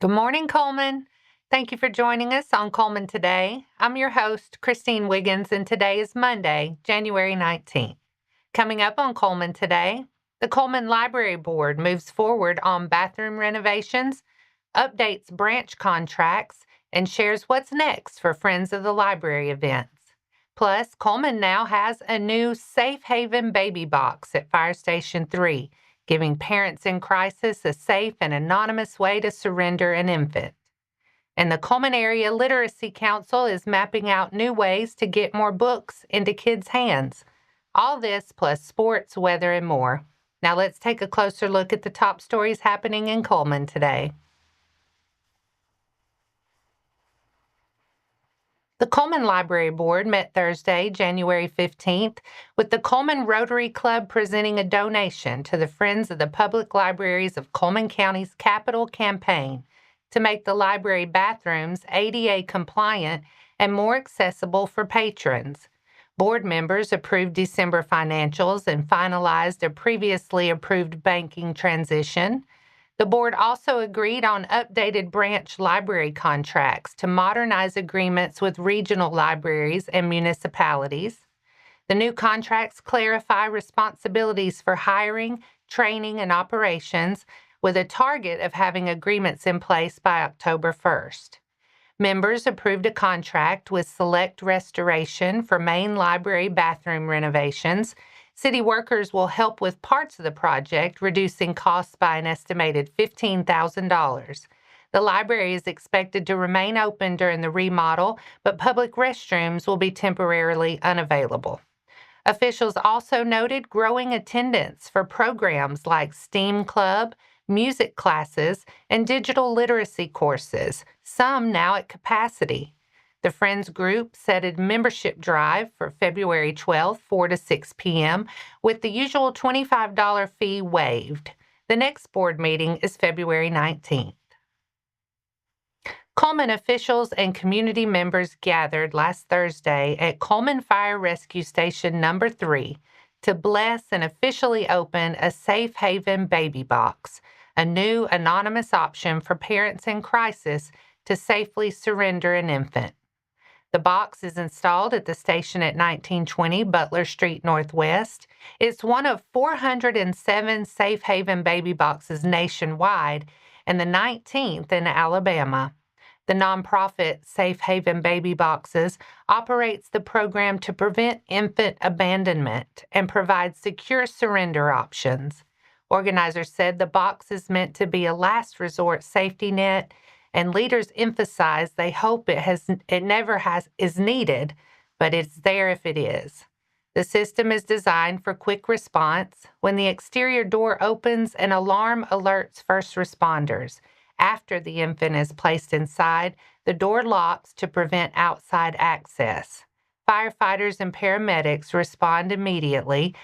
Good morning, Cullman. Thank you for joining us on Cullman Today. I'm your host, Christine Wiggins, and today is Monday, January 19th. Coming up on Cullman Today, the Cullman Library Board moves forward on bathroom renovations, updates branch contracts, and shares what's next for Friends of the Library events. Plus, Cullman now has a new Safe Haven baby box at Fire Station 3, giving parents in crisis a safe and anonymous way to surrender an infant. And the Cullman Area Literacy Council is mapping out new ways to get more books into kids' hands. All this plus sports, weather, and more. Now let's take a closer look at the top stories happening in Cullman today. The Cullman Library Board met Thursday, January 15th, with the Cullman Rotary Club presenting a donation to the Friends of the Public Libraries of Cullman County's capital campaign to make the library bathrooms ADA compliant and more accessible for patrons. Board members approved December financials and finalized a previously approved banking transition. The board also agreed on updated branch library contracts to modernize agreements with regional libraries and municipalities. The new contracts clarify responsibilities for hiring, training, and operations, with a target of having agreements in place by October 1st. Members approved a contract with Select Restoration for main library bathroom renovations. City workers will help with parts of the project, reducing costs by an estimated $15,000. The library is expected to remain open during the remodel, but public restrooms will be temporarily unavailable. Officials also noted growing attendance for programs like STEAM Club, music classes, and digital literacy courses, some now at capacity. The Friends Group set a membership drive for February 12th, 4 to 6 p.m., with the usual $25 fee waived. The next board meeting is February 19th. Cullman officials and community members gathered last Thursday at Cullman Fire Rescue Station Number 3 to bless and officially open a Safe Haven baby box, a new anonymous option for parents in crisis to safely surrender an infant. The box is installed at the station at 1920 Butler Street Northwest. It's one of 407 Safe Haven baby boxes nationwide and the 19th in Alabama. The nonprofit Safe Haven Baby Boxes operates the program to prevent infant abandonment and provides secure surrender options. Organizers said the box is meant to be a last resort safety net, and leaders emphasize they hope it never is needed, but it's there if it is. The system is designed for quick response. When the exterior door opens, an alarm alerts first responders. After the infant is placed inside, the door locks to prevent outside access. Firefighters and paramedics respond immediately,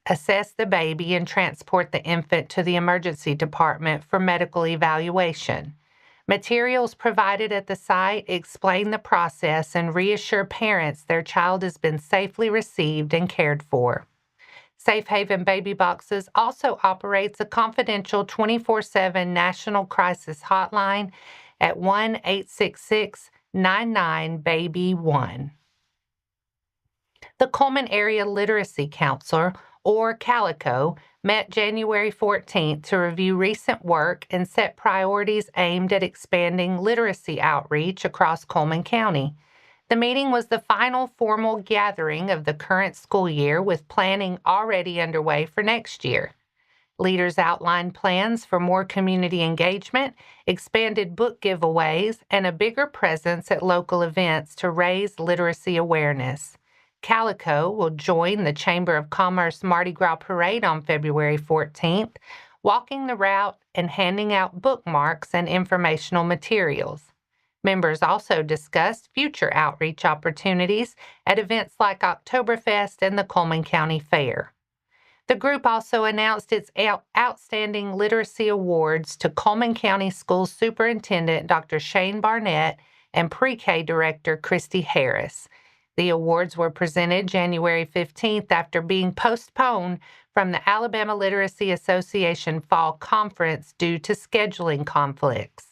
assess the baby, and transport the infant to the emergency department for medical evaluation. Materials provided at the site explain the process and reassure parents their child has been safely received and cared for. Safe Haven Baby Boxes also operates a confidential 24/7 national crisis hotline at 1-866-99-BABY-1. The Cullman Area Literacy Council, or CALiCo, met January 14th to review recent work and set priorities aimed at expanding literacy outreach across Cullman County. The meeting was the final formal gathering of the current school year, with planning already underway for next year. Leaders outlined plans for more community engagement, expanded book giveaways, and a bigger presence at local events to raise literacy awareness. CALiCo will join the Chamber of Commerce Mardi Gras Parade on February 14th, walking the route and handing out bookmarks and informational materials. Members also discussed future outreach opportunities at events like Oktoberfest and the Cullman County Fair. The group also announced its Outstanding Literacy Awards to Cullman County School Superintendent Dr. Shane Barnett and Pre-K Director Christy Harris. The awards were presented January 15th after being postponed from the Alabama Literacy Association Fall Conference due to scheduling conflicts.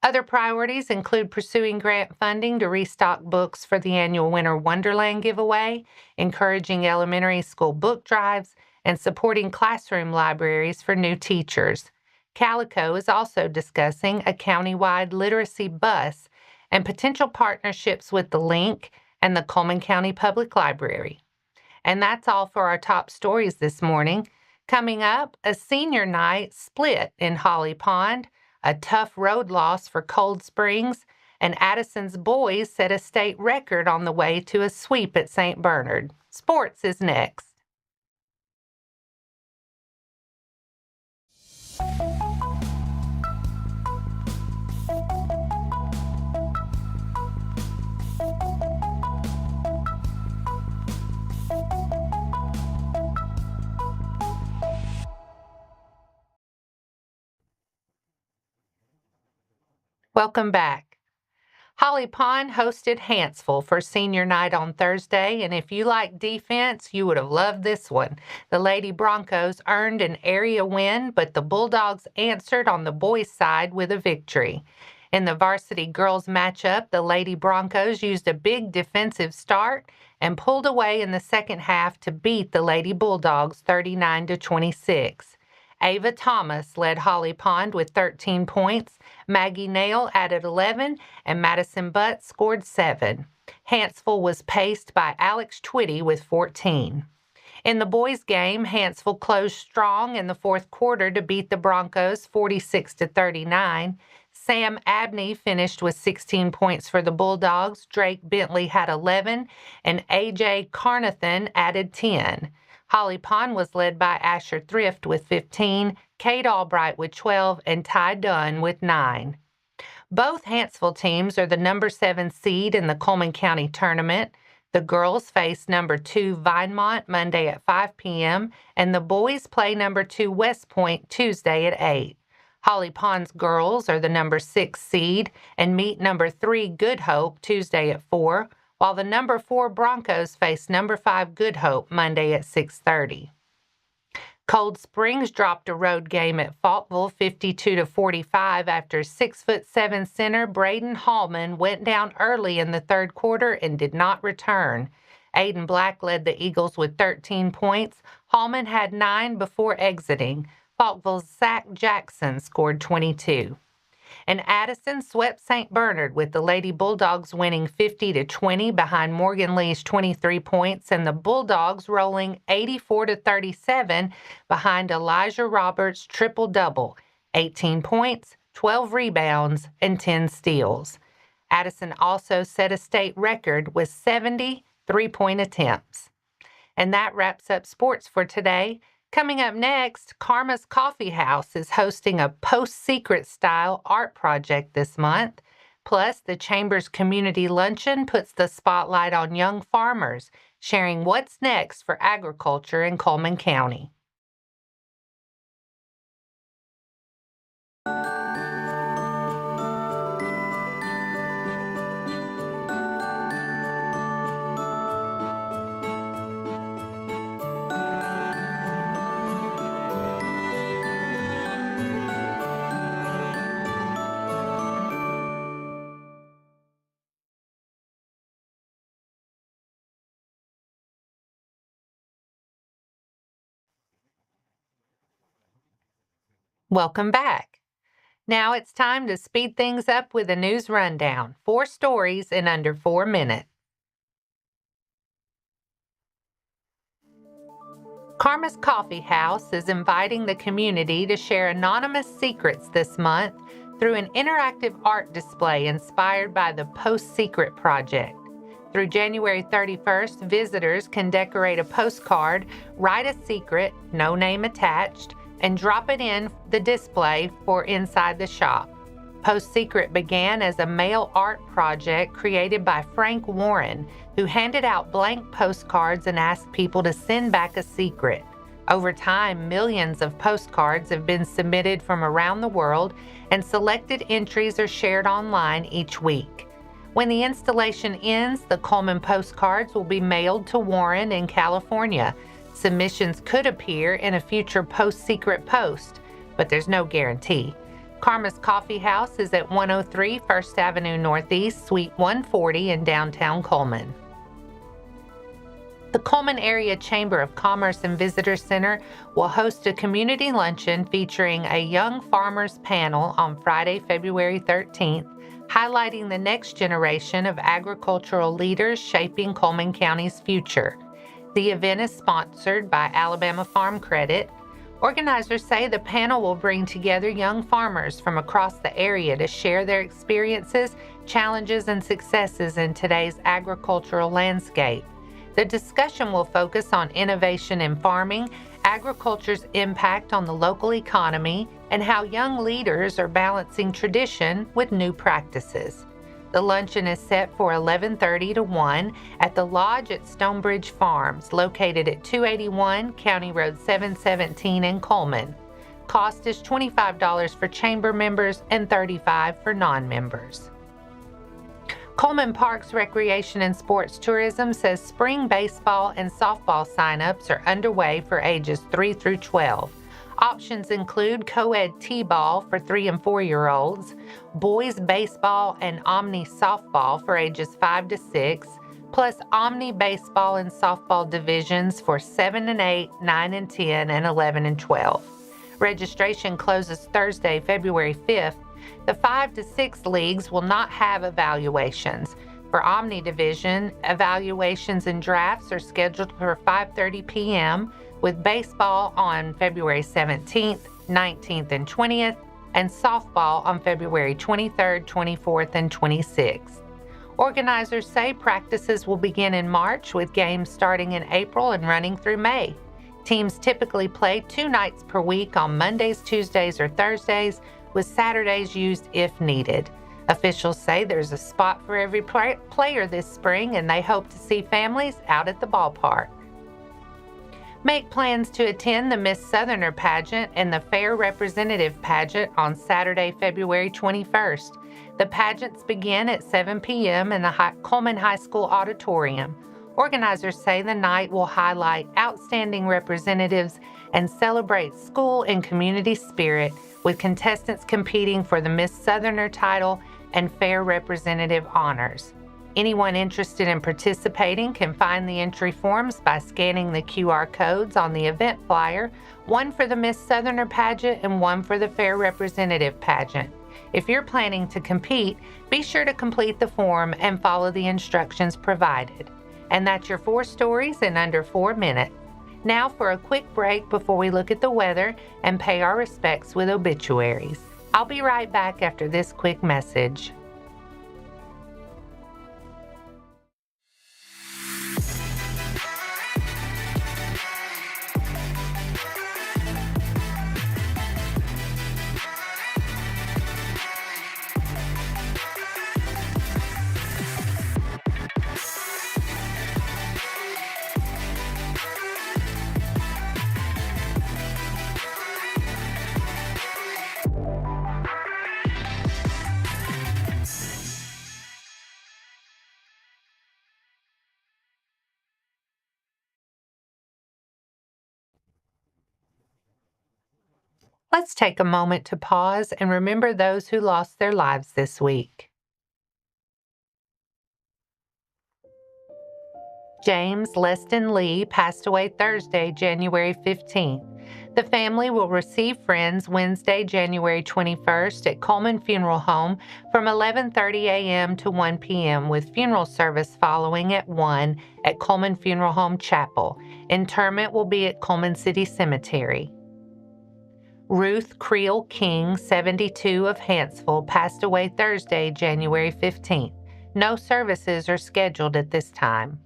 Other priorities include pursuing grant funding to restock books for the annual Winter Wonderland giveaway, encouraging elementary school book drives, and supporting classroom libraries for new teachers. CALiCo is also discussing a countywide literacy bus and potential partnerships with the Link and the Cullman County Public Library. And that's all for our top stories this morning. Coming up, a senior night split in Holly Pond, a tough road loss for Cold Springs, and Addison's boys set a state record on the way to a sweep at St. Bernard. Sports is next. Welcome back. Holly Pond hosted Hanceville for senior night on Thursday, and if you like defense, you would have loved this one. The Lady Broncos earned an area win, but the Bulldogs answered on the boys' side with a victory. In the varsity girls matchup, the Lady Broncos used a big defensive start and pulled away in the second half to beat the Lady Bulldogs 39-26. Ava Thomas led Holly Pond with 13 points, Maggie Nail added 11, and Madison Butt scored 7. Hanceville was paced by Alex Twitty with 14. In the boys' game, Hanceville closed strong in the fourth quarter to beat the Broncos 46-39. Sam Abney finished with 16 points for the Bulldogs, Drake Bentley had 11, and A.J. Carnathan added 10. Holly Pond was led by Asher Thrift with 15, Kate Albright with 12, and Ty Dunn with 9. Both Hanceville teams are the number 7 seed in the Cullman County tournament. The girls face number 2 Vinemont Monday at 5 p.m., and the boys play number 2 West Point Tuesday at 8. Holly Pond's girls are the number 6 seed and meet number 3 Good Hope Tuesday at 4, while the number 4 Broncos face number 5 Good Hope Monday at 6:30. Cold Springs dropped a road game at Falkville 52-45 after 6'7" center Braden Hallman went down early in the third quarter and did not return. Aiden Black led the Eagles with 13 points. Hallman had 9 before exiting. Falkville's Zach Jackson scored 22. And Addison swept St. Bernard with the Lady Bulldogs winning 50-20 behind Morgan Lee's 23 points and the Bulldogs rolling 84-37 behind Elijah Roberts' triple-double, 18 points, 12 rebounds, and 10 steals. Addison also set a state record with 70 three-point attempts. And that wraps up sports for today. Coming up next, Karma's Coffee House is hosting a PostSecret-style art project this month. Plus, the Chamber's Community Luncheon puts the spotlight on young farmers, sharing what's next for agriculture in Cullman County. Welcome back. Now it's time to speed things up with a news rundown. 4 stories in under 4 minutes. Karma's Coffee House is inviting the community to share anonymous secrets this month through an interactive art display inspired by the PostSecret project. Through January 31st, visitors can decorate a postcard, write a secret, no name attached, and drop it in the display for inside the shop. PostSecret began as a mail art project created by Frank Warren, who handed out blank postcards and asked people to send back a secret. Over time, millions of postcards have been submitted from around the world, and selected entries are shared online each week. When the installation ends, the Cullman postcards will be mailed to Warren in California. Submissions could appear in a future PostSecret post, but there's no guarantee. Karma's Coffee House is at 103 First Avenue Northeast, Suite 140 in downtown Cullman. The Cullman Area Chamber of Commerce and Visitor Center will host a community luncheon featuring a Young Farmers panel on Friday, February 13th, highlighting the next generation of agricultural leaders shaping Cullman County's future. The event is sponsored by Alabama Farm Credit. Organizers say the panel will bring together young farmers from across the area to share their experiences, challenges, and successes in today's agricultural landscape. The discussion will focus on innovation in farming, agriculture's impact on the local economy, and how young leaders are balancing tradition with new practices. The luncheon is set for 11:30 to 1 at the Lodge at Stonebridge Farms, located at 281 County Road 717 in Cullman. Cost is $25 for chamber members and $35 for non-members. Cullman Parks Recreation and Sports Tourism says spring baseball and softball signups are underway for ages 3 through 12. Options include co-ed t-ball for 3 and 4-year-olds, boys baseball and omni softball for ages 5 to 6, plus omni baseball and softball divisions for 7 and 8, 9 and 10, and 11 and 12. Registration closes Thursday, February 5th. The 5 to 6 leagues will not have evaluations. For Omni Division, evaluations and drafts are scheduled for 5:30 p.m., with baseball on February 17th, 19th, and 20th, and softball on February 23rd, 24th, and 26th. Organizers say practices will begin in March, with games starting in April and running through May. Teams typically play 2 nights per week on Mondays, Tuesdays, or Thursdays, with Saturdays used if needed. Officials say there's a spot for every player this spring, and they hope to see families out at the ballpark. Make plans to attend the Miss Southerner pageant and the Fair Representative pageant on Saturday, February 21st. The pageants begin at 7 p.m. in the Cullman High School Auditorium. Organizers say the night will highlight outstanding representatives and celebrate school and community spirit, with contestants competing for the Miss Southerner title and Fair Representative honors. Anyone interested in participating can find the entry forms by scanning the QR codes on the event flyer, one for the Miss Southerner pageant and one for the Fair Representative pageant. If you're planning to compete, be sure to complete the form and follow the instructions provided. And that's your 4 stories in under 4 minutes. Now for a quick break before we look at the weather and pay our respects with obituaries. I'll be right back after this quick message. Let's take a moment to pause and remember those who lost their lives this week. James Leston Lee passed away Thursday, January 15th. The family will receive friends Wednesday, January 21st at Cullman Funeral Home from 11:30 a.m. to 1 p.m. with funeral service following at 1 at Cullman Funeral Home Chapel. Interment will be at Cullman City Cemetery. Ruth Creel King, 72 of Hanceville, passed away Thursday, January 15th. No services are scheduled at this time.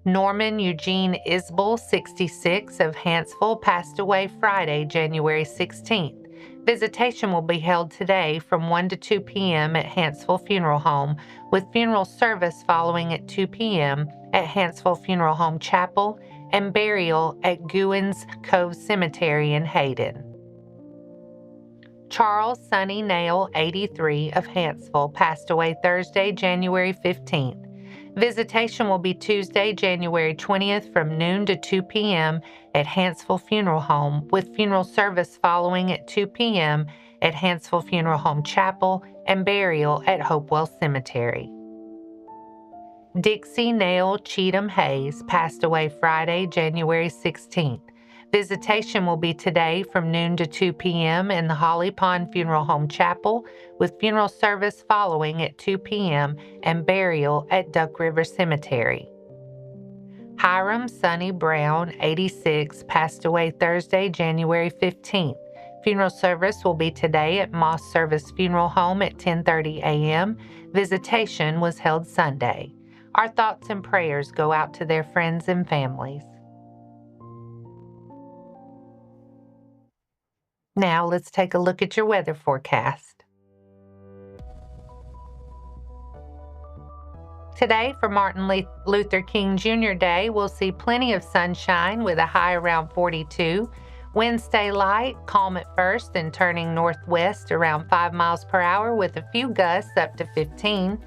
Norman Eugene Isbell, 66 of Hanceville, passed away Friday, January 16th. Visitation will be held today from 1 to 2 p.m. at Hanceville Funeral Home, with funeral service following at 2 p.m. at Hanceville Funeral Home Chapel and burial at Gouins Cove Cemetery in Hayden. Charles Sonny Nail, 83 of Hanceville, passed away Thursday, January 15th. Visitation will be Tuesday, January 20th from noon to 2 p.m. at Hanceville Funeral Home, with funeral service following at 2 p.m. at Hanceville Funeral Home Chapel and burial at Hopewell Cemetery. Dixie Nail Cheatham Hayes passed away Friday, January 16th. Visitation will be today from noon to 2 p.m. in the Holly Pond Funeral Home Chapel, with funeral service following at 2 p.m. and burial at Duck River Cemetery. Hiram Sonny Brown, 86, passed away Thursday, January 15th. Funeral service will be today at Moss Service Funeral Home at 10:30 a.m. Visitation was held Sunday. Our thoughts and prayers go out to their friends and families. Now let's take a look at your weather forecast. Today, for Martin Luther King Jr. Day, we'll see plenty of sunshine with a high around 42. Winds stay light, calm at first, and turning northwest around 5 miles per hour with a few gusts up to 15.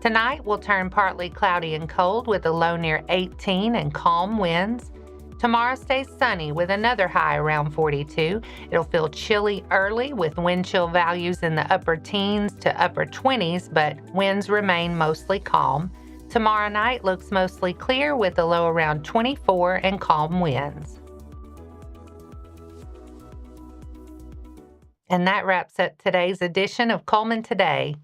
Tonight will turn partly cloudy and cold with a low near 18 and calm winds. Tomorrow stays sunny with another high around 42. It'll feel chilly early with wind chill values in the upper teens to upper 20s, but winds remain mostly calm. Tomorrow night looks mostly clear with a low around 24 and calm winds. And that wraps up today's edition of Cullman Today.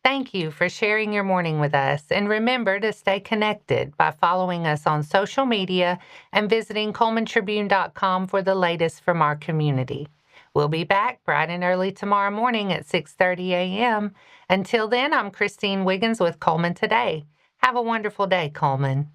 Thank you for sharing your morning with us, and remember to stay connected by following us on social media and visiting CullmanTribune.com for the latest from our community. We'll be back bright and early tomorrow morning at 6:30 a.m. Until then, I'm Christine Wiggins with Cullman Today. Have a wonderful day, Cullman.